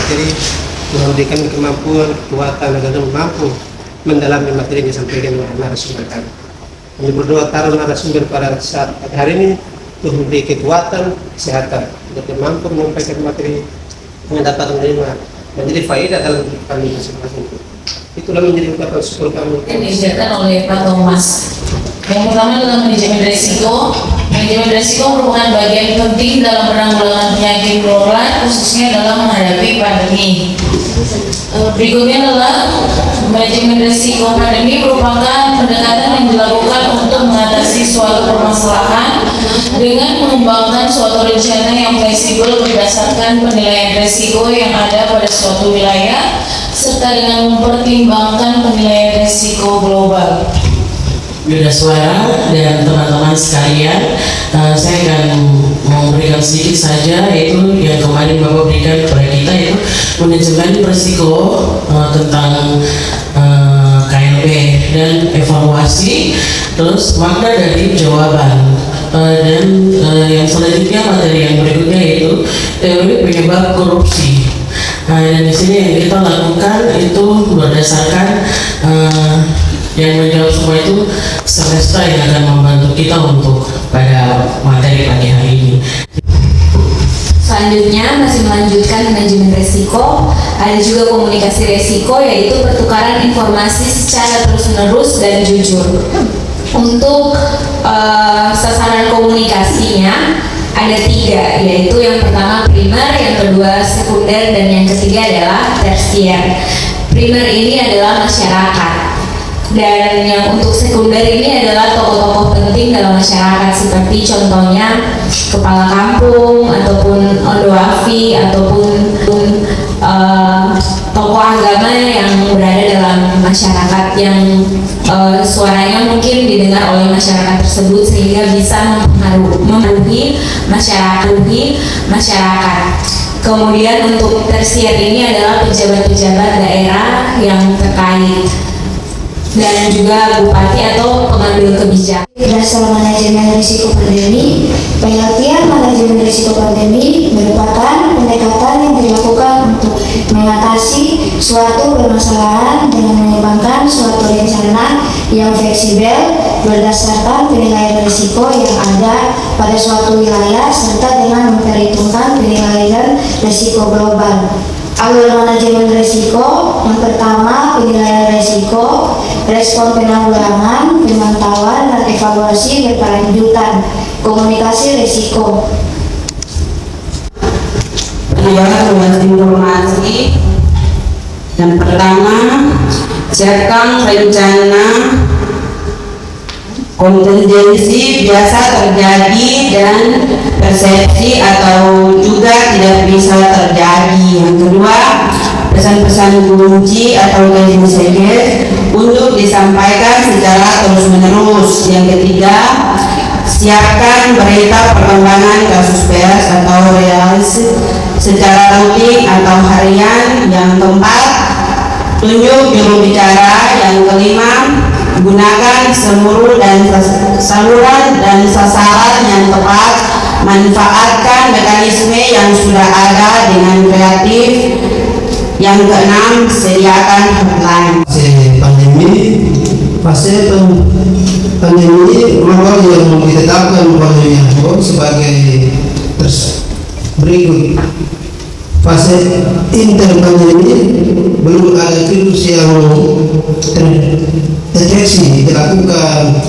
materi, memberikan kemampuan, kekuatan agar mampu mendalami materi yang disampaikan oleh narasumber kami. Kami berdoa taruh narasumber pada saat hari ini untuk memberi kekuatan, kesehatan, agar mampu menyampaikan materi yang dapat menerima menjadi faedah dalam hidup kami masing-masing. Itulah menjadi ungkapan syukur kami. Yang disediakan oleh Pak Thomas. Yang pertama adalah manajemen risiko. Manajemen risiko merupakan bagian penting dalam penanggulangan penyakit menular, khususnya dalam menghadapi pandemi. Berikutnya adalah manajemen risiko. Pandemi merupakan pendekatan yang dilakukan untuk mengatasi suatu permasalahan dengan mengembangkan suatu rencana yang fleksibel berdasarkan penilaian risiko yang ada pada suatu wilayah, serta dengan mempertimbangkan penilaian risiko global. Yudhaswara dan teman-teman sekalian, saya akan memberikan sedikit saja, yaitu yang kemarin Bapak berikan kepada kita, yaitu manajemen risiko tentang KLB dan evaluasi, terus makna dari jawaban, dan yang selanjutnya materi yang berikutnya yaitu teori penyebab korupsi. Dan di sini yang kita lakukan itu berdasarkan yang menjawab semua itu semesta yang akan membantu kita untuk pada materi pagi hari ini. Selanjutnya masih melanjutkan manajemen resiko, ada juga komunikasi resiko, yaitu pertukaran informasi secara terus-menerus dan jujur. Untuk sasaran komunikasinya ada 3, yaitu yang pertama primer, yang kedua sekunder, dan yang ketiga adalah tersier. Primer ini adalah masyarakat, dan yang untuk sekunder ini adalah tokoh-tokoh penting dalam masyarakat, seperti contohnya kepala kampung ataupun ondoafi ataupun tokoh agama yang berada dalam masyarakat yang suaranya mungkin didengar oleh masyarakat tersebut sehingga bisa mempengaruhi masyarakat. Kemudian untuk tersier ini adalah pejabat-pejabat daerah yang terkait dan juga bupati atau pengambil kebijakan. Dasar manajemen risiko pandemi. Pengertian manajemen risiko pandemi merupakan pendekatan yang dilakukan untuk mengatasi suatu permasalahan dengan mengembangkan suatu rencana yang fleksibel berdasarkan penilaian risiko yang ada pada suatu wilayah serta dengan memperhitungkan penilaian risiko global. Alur manajemen risiko, yang pertama penilaian risiko, respon penanggulangan, pemantauan dan evaluasi berkelanjutan, komunikasi risiko. Penyebaran luas informasi. Yang pertama, siapkan rencana kontingensi biasa terjadi dan persepsi atau juga tidak bisa terjadi. Yang kedua, pesan-pesan kunci atau key messages untuk disampaikan secara terus-menerus. Yang ketiga, siapkan berita perkembangan kasus pers atau rilis secara rutin atau harian. Yang keempat, tunjuk juru bicara. Yang kelima, gunakan saluran dan sasaran yang tepat, manfaatkan mekanisme yang sudah ada dengan kreatif. Yang keenam, sediakan hotline. Fase pandemi global yang ditetapkan oleh WHO sebagai berikut. Fase interpandemi, belum ada virus yang terdeteksi, dilakukan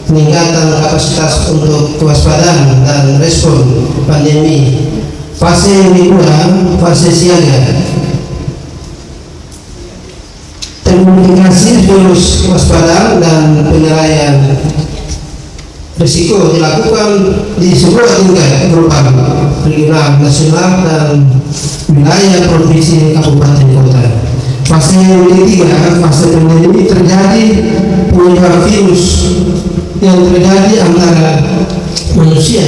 peningkatan kapasitas untuk kewaspadaan dan respon pandemi. Fase kedua, fase siaga, termodifikasi virus kewaspadaan dan penilaian risiko dilakukan di semua tingkat berupa regional, nasional, dan wilayah provinsi, kabupaten, kota. Fase ketiga, fase pandemi terjadi penyebaran virus yang terjadi antara manusia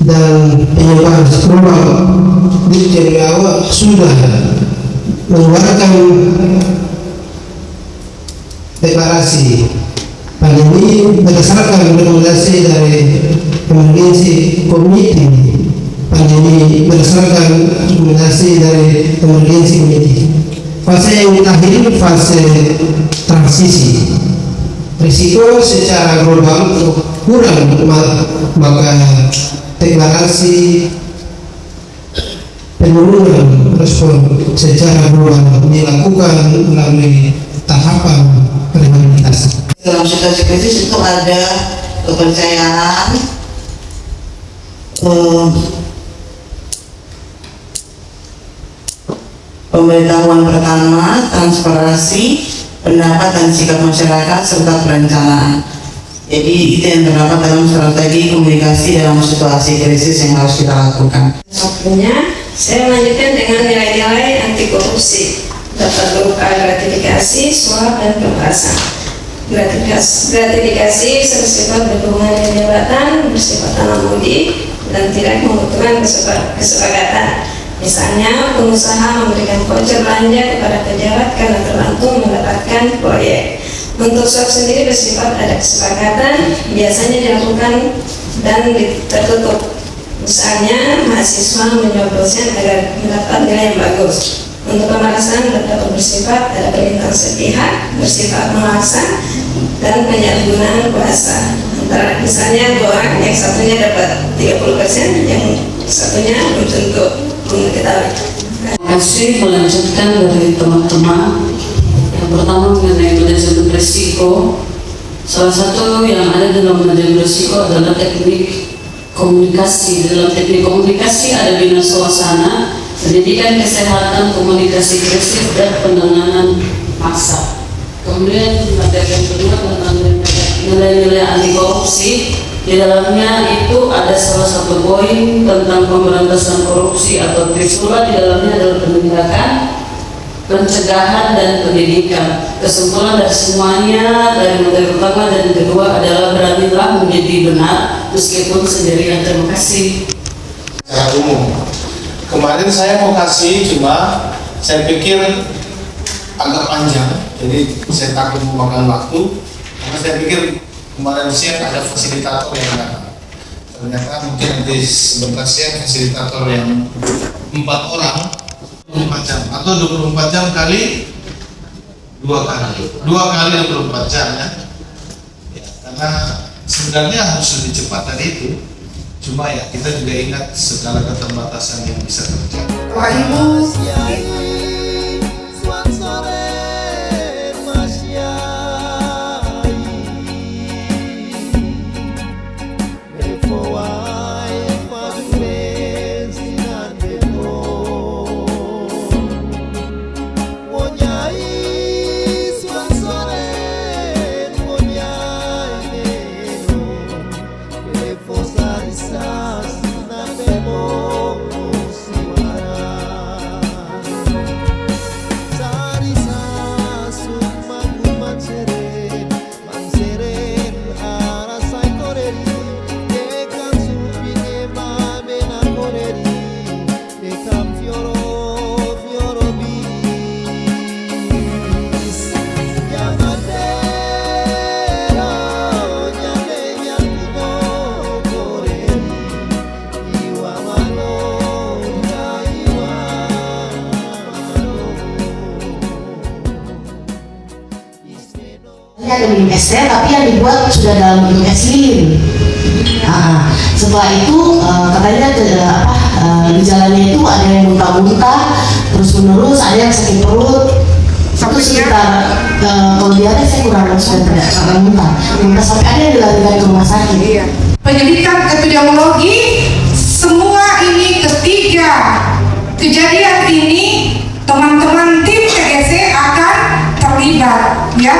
dan penyebaran global. Dari awal sudah mengeluarkan deklarasi pandemi berdasarkan rekomendasi dari emergency committee pandemi berdasarkan rekomendasi dari emergency committee. Fase yang terakhir ini fase transisi. Risiko secara global kurang, maka deklarasi penurunan respon secara global dilakukan melalui tahapan rehabilitasi. Dalam situasi krisis itu ada kepercayaan, pemberitahuan pertama, transparansi, pendapat dan sikap masyarakat serta perencanaan. Jadi itu yang terdapat dalam strategi komunikasi dalam situasi krisis yang harus kita lakukan. Satunya, saya melanjutkan dengan nilai-nilai anti korupsi dapat berupa gratifikasi, suap, dan pemerasan. Gratifikasi bersifat dukungan dan jabatan, bersifat tanam budi, dan tidak membutuhkan kesepakatan. Misalnya, pengusaha memberikan voucher belanja kepada pejabat karena terbantu mendapatkan proyek. Untuk suap sendiri bersifat ada kesepakatan, biasanya dilakukan dan tertutup. Misalnya, mahasiswa menyuap dosen agar mendapat nilai yang bagus. Untuk pemerasan dapat bersifat ada perintah sepihak, bersifat memaksa, dan penyalahgunaan kuasa. Antara misalnya dua orang, yang satunya dapat 30%, yang satunya belum tentu diketahui. Terima kasih. Melanjutkan dari teman-teman. Yang pertama mengenai manajemen risiko. Salah satu yang ada dalam manajemen risiko adalah teknik komunikasi. Dalam teknik komunikasi ada bina suasana, pendidikan kesehatan, komunikasi krisis, dan penanganan paksa. Kemudian materi yang kedua tentang nilai-nilai anti korupsi. Di dalamnya itu ada salah satu poin tentang pemberantasan korupsi atau trisula. Di dalamnya adalah penindakan, pencegahan, dan pendidikan. Kesimpulan dari semuanya, dari materi pertama dan kedua adalah beranilah menjadi benar meskipun sendirian. Terima kasih. Secara umum, kemarin saya mau kasih, cuma saya pikir agak panjang, jadi saya takut memakan waktu. Karena saya pikir kemarin siang ada fasilitator yang datang. Ternyata mungkin nanti sebentar siang fasilitator yang 4 orang 24 jam atau 24 jam kali 2 kali 24 jam ya. Karena sebenarnya harus lebih cepat dari itu, cuma ya kita juga ingat segala keterbatasan yang bisa terjadi. Ada minum es teh tapi yang dibuat sudah dalam bentuk es lilin. Setelah itu katanya gejalanya itu ada yang muntah-muntah terus menerus, ada yang sakit perut. Itu sekitar kalau dia ada saya kurang sudah tidak muntah sampai ada yang dilarikan ke rumah sakit. Penyelidikan epidemiologi, semua ini ketiga kejadian ini teman-teman tim TGC akan terlibat ya.